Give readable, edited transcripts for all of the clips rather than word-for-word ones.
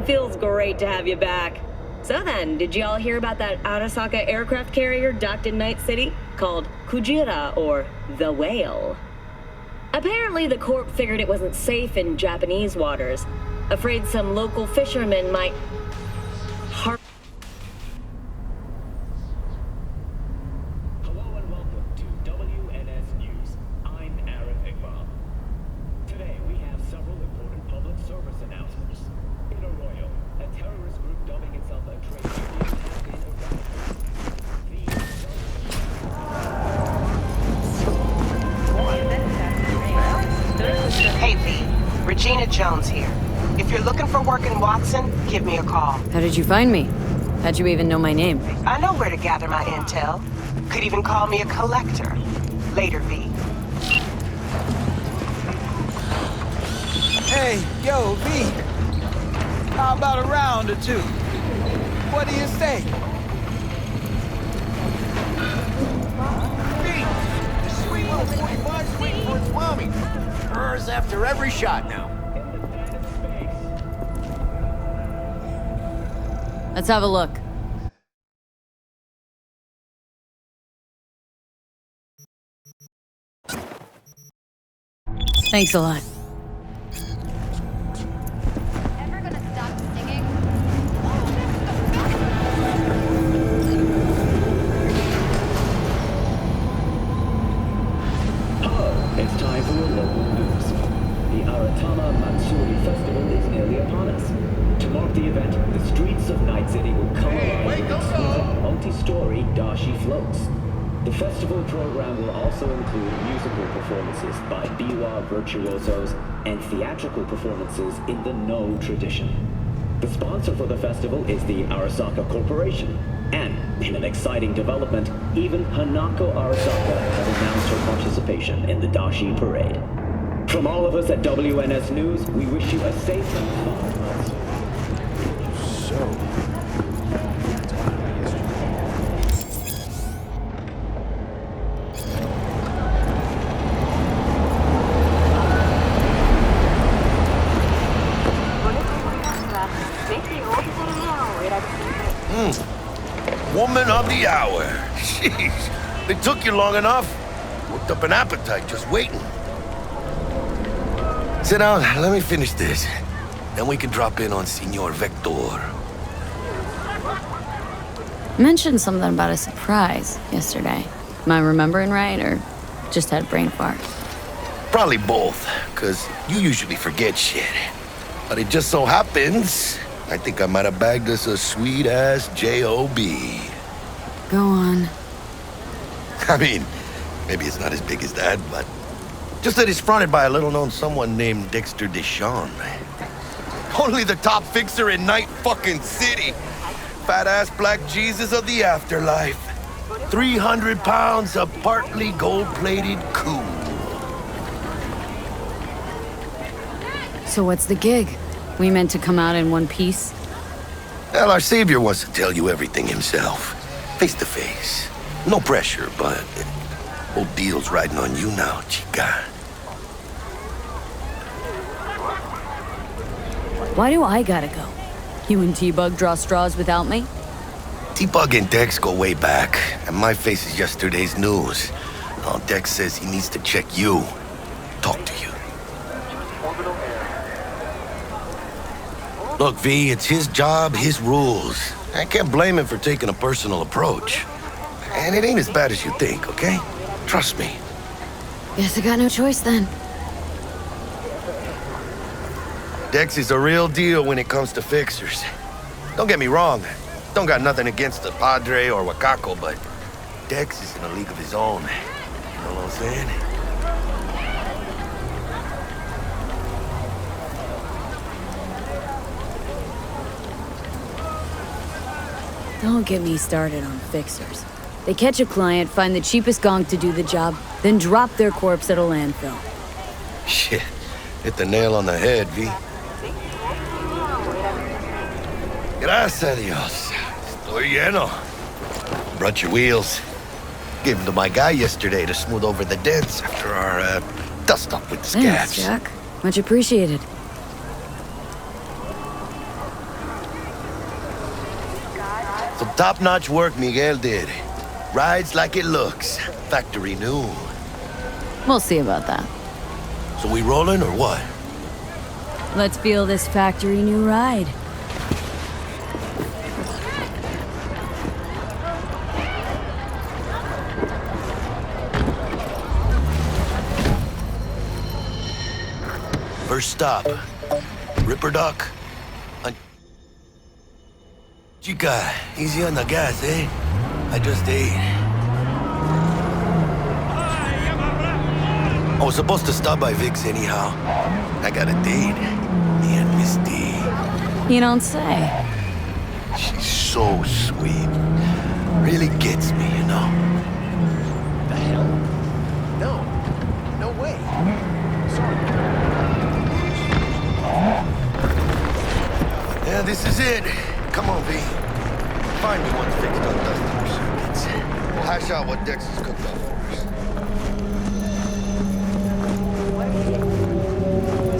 Feels great to have you back. So then, did y'all hear about that Arasaka aircraft carrier docked in Night City? Called Kujira, or the Whale. Apparently, the Corp figured it wasn't safe in Japanese waters. Afraid some local fishermen might harm. Hello and welcome to WNS News. I'm Aaron Iqbal. Today we have several important public service announcements. In Arroyo, a terrorist group dubbing itself a trade union has been eradicated. Hey V, Regina Jones here. If you're looking for work in Watson, give me a call. How did you find me? How'd you even know my name? I know where to gather my intel. Could even call me a collector. Later, V. Hey, yo, V. How about a round or two? What do you say? V, the sweet little 45's waiting for its mommy. Hers after every shot now. Let's have a look. Thanks a lot. Ever gonna stop singing? Hello, it's time for your local news. The Aratama Matsuri Festival is nearly upon us. To mark the event, the streets of Night City will come alive with exquisite multi-story dashi floats. The festival program will also include musical performances by biwa virtuosos and theatrical performances in the No tradition. The sponsor for the festival is the Arasaka Corporation, and in an exciting development, even Hanako Arasaka has announced her participation in the dashi parade. From all of us at WNS News, we wish you a safe and fun Matsuri. Woman of the hour. Jeez, it took you long enough. Worked up an appetite just waiting. Sit down, let me finish this. Then we can drop in on Senor Vector. Mentioned something about a surprise yesterday. Am I remembering right, or just had brain fart? Probably both, because you usually forget shit. But it just so happens, I think I might have bagged us a sweet-ass J.O.B. Go on. I mean, maybe it's not as big as that, but just that it's fronted by a little-known someone named Dexter Deshawn. Only the top fixer in Night fucking City. Fat-ass black Jesus of the afterlife. 300 pounds of partly gold-plated cool. So what's the gig? We meant to come out in one piece? Well, our savior wants to tell you everything himself. Face to face. No pressure, but whole deal's riding on you now, chica. Why do I gotta go? You and T-Bug draw straws without me? T-Bug and Dex go way back, and my face is yesterday's news. Now, Dex says he needs to check you. Talk to you. Look, V, it's his job, his rules. I can't blame him for taking a personal approach. And it ain't as bad as you think, okay? Trust me. Guess I got no choice then. Dex is a real deal when it comes to fixers. Don't get me wrong. Don't got nothing against the Padre or Wakako, but Dex is in a league of his own. You know what I'm saying? Don't get me started on fixers. They catch a client, find the cheapest gong to do the job, then drop their corpse at a landfill. Shit. Hit the nail on the head, V. Gracias a Dios. Estoy lleno. Brought your wheels. Gave them to my guy yesterday to smooth over the dents after our, dust-up with the Thanks, scabs. Jack. Much appreciated. Top-notch work Miguel did. Rides like it looks. Factory new. We'll see about that. So we rolling or what? Let's feel this factory new ride. First stop. Ripper Dock. Chica, easy on the gas, eh? I just ate. I was supposed to stop by Vic's anyhow. I got a date. Me and Misty. You don't say. She's so sweet. Really gets me, you know? The hell? No. No way. Sorry. Yeah, this is it. Come on, V. Find me one fixed on dusting your circuits. We'll hash out what Dex is cooked up first.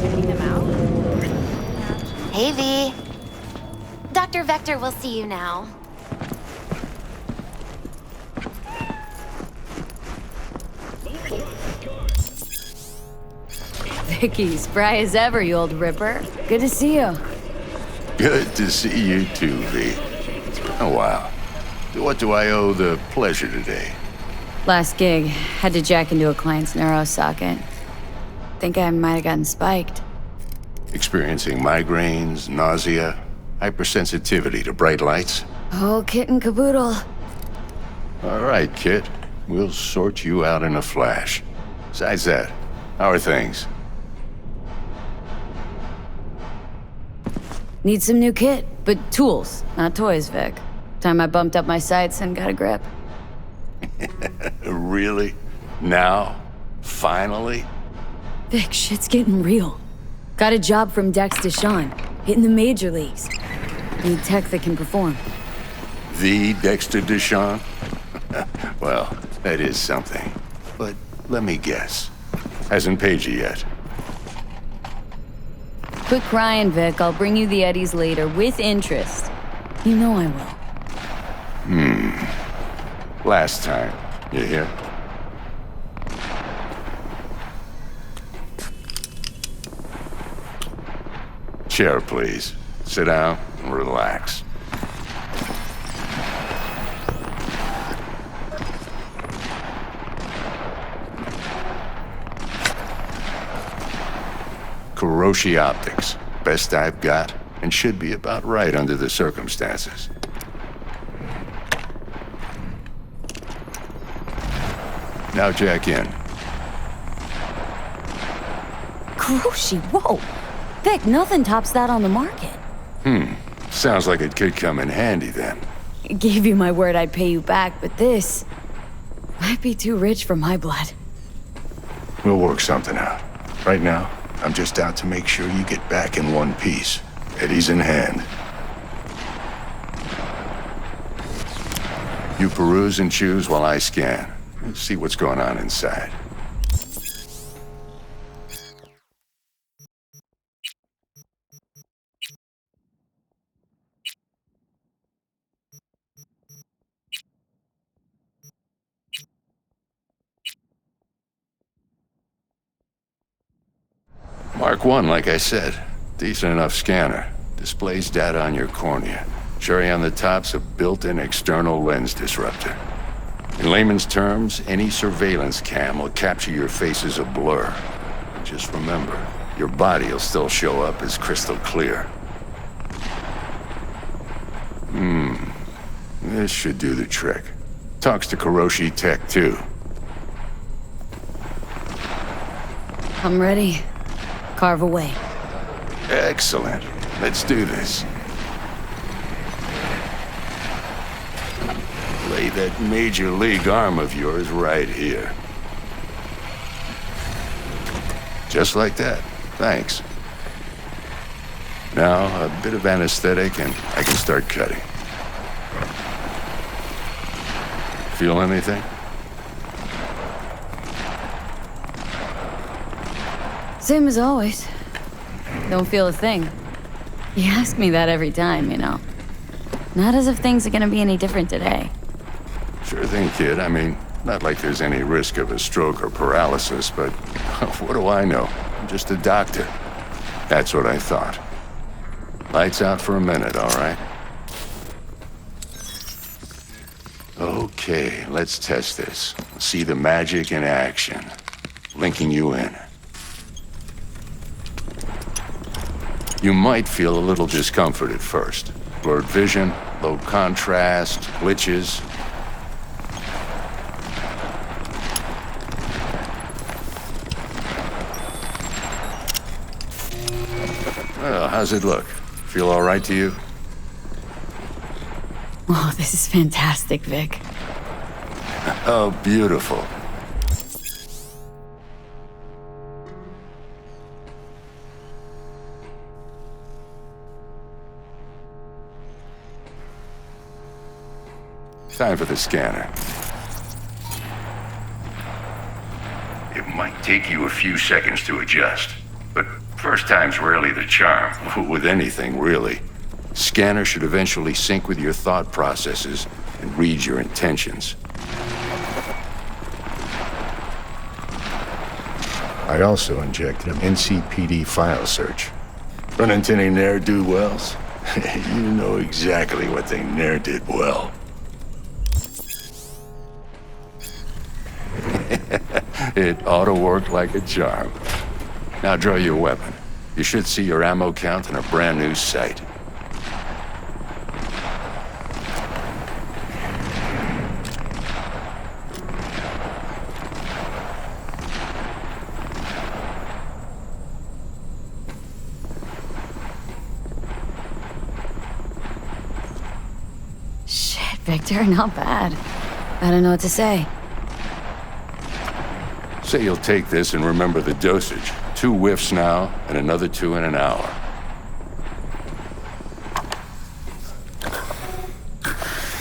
Checking them out? Hey, V. Dr. Vector will see you now. Vicky, spry as ever, you old ripper. Good to see you. Good to see you too, V. It's been a while. What do I owe the pleasure today? Last gig, had to jack into a client's neuro socket. Think I might have gotten spiked. Experiencing migraines, nausea, hypersensitivity to bright lights? Oh, kit and caboodle. All right, Kit. We'll sort you out in a flash. Besides that, how are things? Need some new kit, but tools, not toys, Vic. Time I bumped up my sights and got a grip. Really? Now? Finally? Vic, shit's getting real. Got a job from Dex Deshawn, hitting the major leagues. Need tech that can perform. The Dexter Deshawn? Well, that is something. But let me guess. Hasn't paid you yet. Quit crying, Vic. I'll bring you the eddies later, with interest. You know I will. Last time. You hear? Chair, please. Sit down and relax. Kuroshi Optics. Best I've got, and should be about right under the circumstances. Now jack in. Kuroshi, whoa! Vic, nothing tops that on the market. Sounds like it could come in handy then. Gave you my word I'd pay you back, but this might be too rich for my blood. We'll work something out. Right now, I'm just out to make sure you get back in one piece. Eddie's in hand. You peruse and choose while I scan. See what's going on inside. Mark 1, like I said. Decent enough scanner. Displays data on your cornea. Cherry on the top's a built-in external lens disruptor. In layman's terms, any surveillance cam will capture your face as a blur. Just remember, your body will still show up as crystal clear. This should do the trick. Talks to Kuroshi Tech, too. I'm ready. Carve away. Excellent. Let's do this. Lay that major league arm of yours right here. Just like that. Thanks. Now, a bit of anesthetic and I can start cutting. Feel anything? Same as always. Don't feel a thing. You ask me that every time, you know. Not as if things are gonna be any different today. Sure thing, kid. I mean, not like there's any risk of a stroke or paralysis, but what do I know? I'm just a doctor. That's what I thought. Lights out for a minute, all right? Okay, let's test this. See the magic in action. Linking you in. You might feel a little discomfort at first. Blurred vision, low contrast, glitches. Well, how's it look? Feel all right to you? Oh, this is fantastic, Vic. Oh, beautiful. Time for the scanner. It might take you a few seconds to adjust, but first time's rarely the charm, with anything, really. Scanner should eventually sync with your thought processes and read your intentions. I also injected an NCPD file search. Run into any ne'er-do-wells? You know exactly what they ne'er did well. It ought to work like a charm. Now draw your weapon. You should see your ammo count in a brand new sight. Shit, Victor, not bad. I don't know what to say. Say you'll take this and remember the dosage. 2 whiffs now, and another 2 in an hour.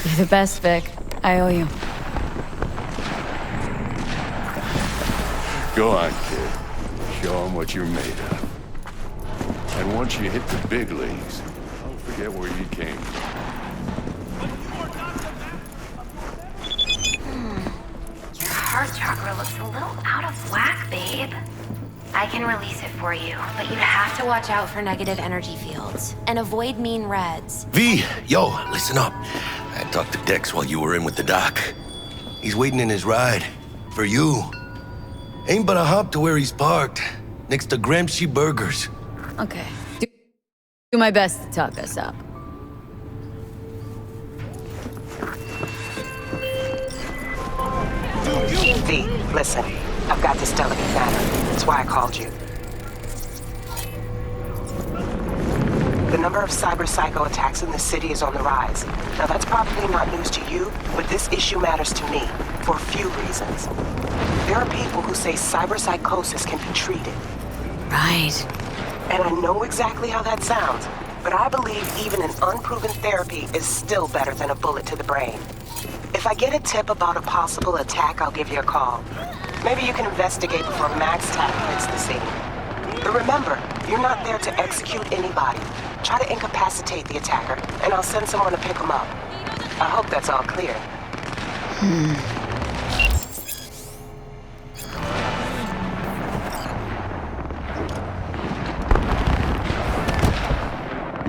You're the best, Vic. I owe you. Go on, kid. Show them what you're made of. And once you hit the big leagues, don't forget where you came from. Your heart chakra looks a little out of whack, babe. I can release it for you, but you'd have to watch out for negative energy fields and avoid mean reds. V, yo, listen up. I talked to Dex while you were in with the doc. He's waiting in his ride. For you. Ain't but a hop to where he's parked. Next to Gramsci Burgers. Okay. Do my best to talk us up. V, listen. I've got this delicate matter. That's why I called you. The number of cyber-psycho attacks in the city is on the rise. Now, that's probably not news to you, but this issue matters to me for a few reasons. There are people who say cyber-psychosis can be treated. Right. And I know exactly how that sounds, but I believe even an unproven therapy is still better than a bullet to the brain. If I get a tip about a possible attack, I'll give you a call. Maybe you can investigate before Max Tack hits the scene. But remember, you're not there to execute anybody. Try to incapacitate the attacker, and I'll send someone to pick him up. I hope that's all clear.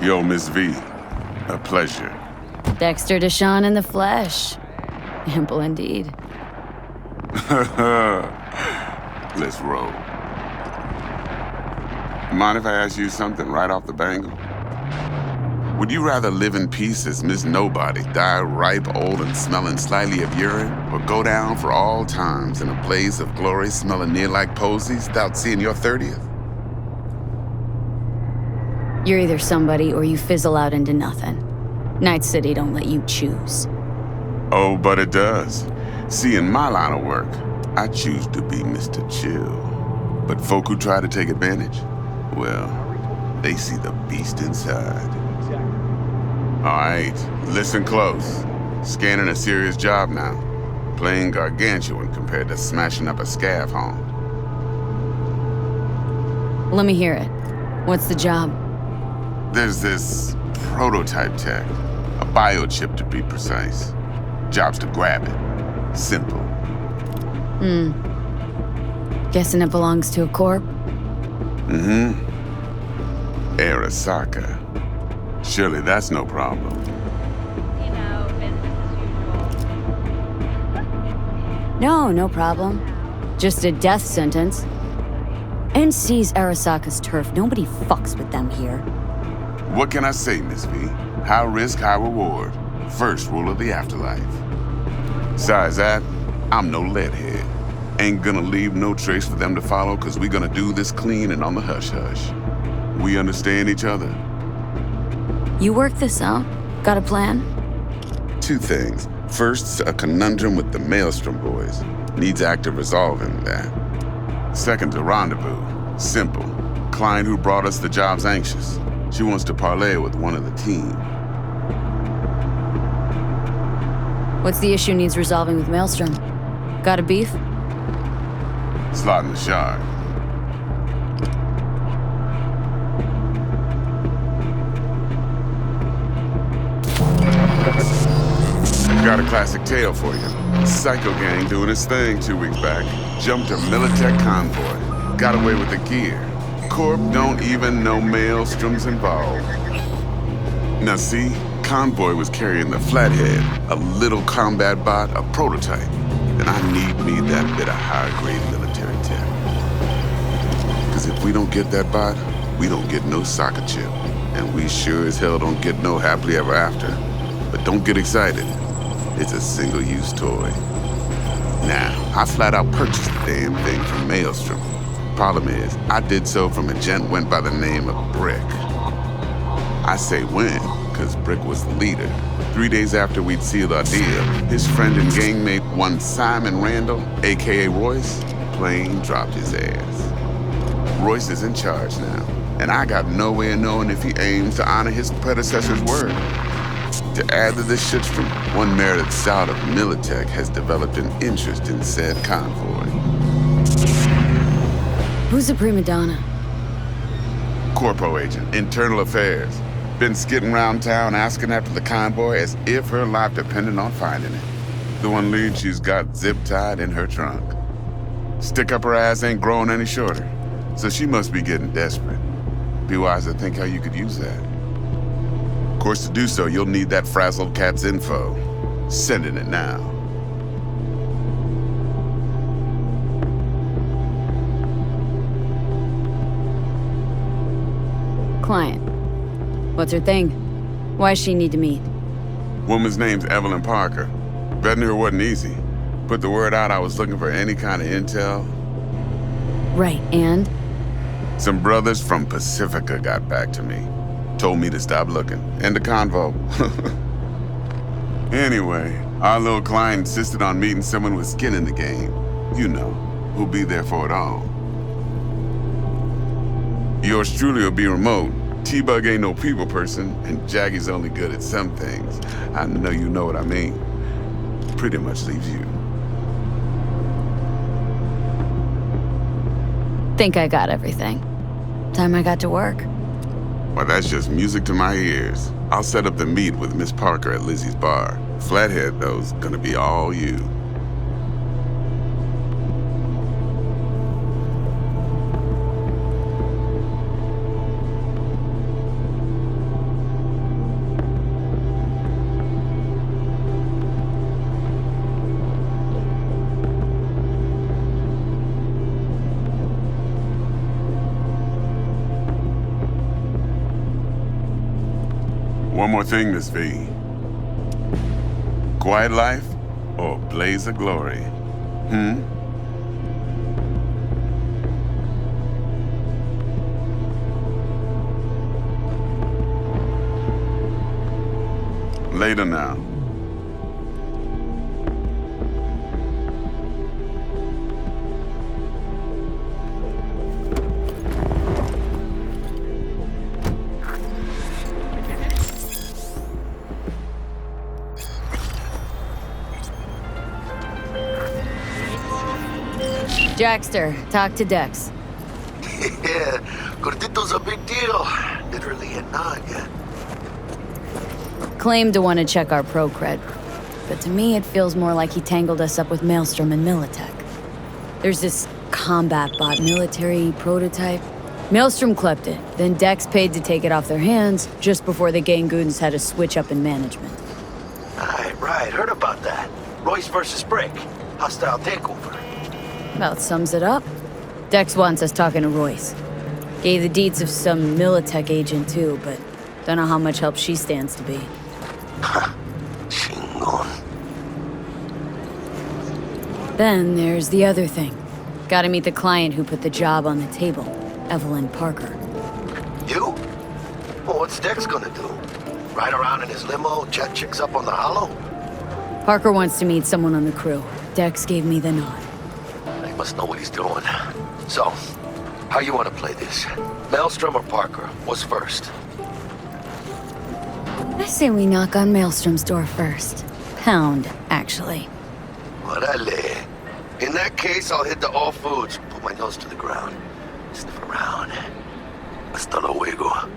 Yo, Miss V. A pleasure. Dexter Deshawn in the flesh. Ample indeed. Let's roll. Mind if I ask you something right off the bangle? Would you rather live in peace as Miss Nobody, die ripe, old, and smelling slightly of urine, or go down for all times in a blaze of glory smelling near like posies without seeing your 30th? You're either somebody or you fizzle out into nothing. Night City don't let you choose. Oh, but it does. See, in my line of work, I choose to be Mr. Chill. But folk who try to take advantage, well, they see the beast inside. All right, listen close. Scanning a serious job now. Playing gargantuan compared to smashing up a scav home. Let me hear it. What's the job? There's this prototype tech, a biochip to be precise. Job's to grab it. Simple. Guessing it belongs to a corp? Arasaka. Surely that's no problem. No problem. Just a death sentence. NC's Arasaka's turf. Nobody fucks with them here. What can I say, Miss V? High risk, high reward. First rule of the afterlife. Besides that, I'm no leadhead. Ain't gonna leave no trace for them to follow, cause we gonna do this clean and on the hush-hush. We understand each other? You work this out? Got a plan? Two things. First, a conundrum with the Maelstrom boys. Needs active resolving that. Second, a rendezvous. Simple. Client who brought us the job's anxious. She wants to parlay with one of the team. What's the issue needs resolving with Maelstrom? Got a beef? Slot in the shard. Got a classic tale for you. Psycho gang doing its thing 2 weeks back. Jumped a Militech convoy. Got away with the gear. Corp don't even know Maelstrom's involved. Now see, convoy was carrying the Flathead, a little combat bot, a prototype. And I need me that bit of high-grade military tech. Cause if we don't get that bot, we don't get no soccer chip. And we sure as hell don't get no happily ever after. But don't get excited. It's a single-use toy. Now, I flat out purchased the damn thing from Maelstrom. Problem is, I did so from a gent went by the name of Brick. I say when, cause Brick was the leader. 3 days after we'd sealed our deal, his friend and gangmate, one Simon Randall, aka Royce, plain dropped his ass. Royce is in charge now, and I got no way of knowing if he aims to honor his predecessor's word. To add to this shitstorm, one merited scout of Militech has developed an interest in said convoy. Who's the prima donna? Corpo agent, internal affairs. Been skidding around town asking after the convoy as if her life depended on finding it. The one lead she's got zip-tied in her trunk. Stick up her ass ain't growing any shorter, so she must be getting desperate. Be wise to think how you could use that. Of course, to do so, you'll need that frazzled cat's info. Sending it now. Client. What's her thing? Why does she need to meet? Woman's name's Evelyn Parker. Betting her wasn't easy. Put the word out I was looking for any kind of intel. Right, and? Some brothers from Pacifica got back to me. Told me to stop looking. End the convo. Anyway, our little client insisted on meeting someone with skin in the game. You know, who'll be there for it all. Yours truly will be remote. T-Bug ain't no people person, and Jaggy's only good at some things. I know you know what I mean. Pretty much leaves you. Think I got everything. Time I got to work. Well, that's just music to my ears. I'll set up the meet with Miss Parker at Lizzie's bar. Flathead, though's gonna be all you. One more thing, Miss V. Quiet life or blaze of glory? Later now. Jackster, talk to Dex. Yeah, Gordito's a big deal. Literally a nugget. Claimed to want to check our pro cred, but to me it feels more like he tangled us up with Maelstrom and Militech. There's this combat bot military prototype. Maelstrom clept it, then Dex paid to take it off their hands just before the Gangoons had a switch up in management. Right, heard about that. Royce versus Brick. Hostile takeover. About sums it up. Dex wants us talking to Royce. Gave the deets of some Militech agent too, but don't know how much help she stands to be. Chingon. Then there's the other thing. Gotta meet the client who put the job on the table, Evelyn Parker. You? Well, what's Dex gonna do? Ride around in his limo, chat chicks up on the hollow? Parker wants to meet someone on the crew. Dex gave me the nod. He must know what he's doing. So, how you want to play this? Maelstrom or Parker? What's first? I say we knock on Maelstrom's door first. Pound, actually. Orale. In that case, I'll hit the all foods, put my nose to the ground, sniff around. Hasta luego.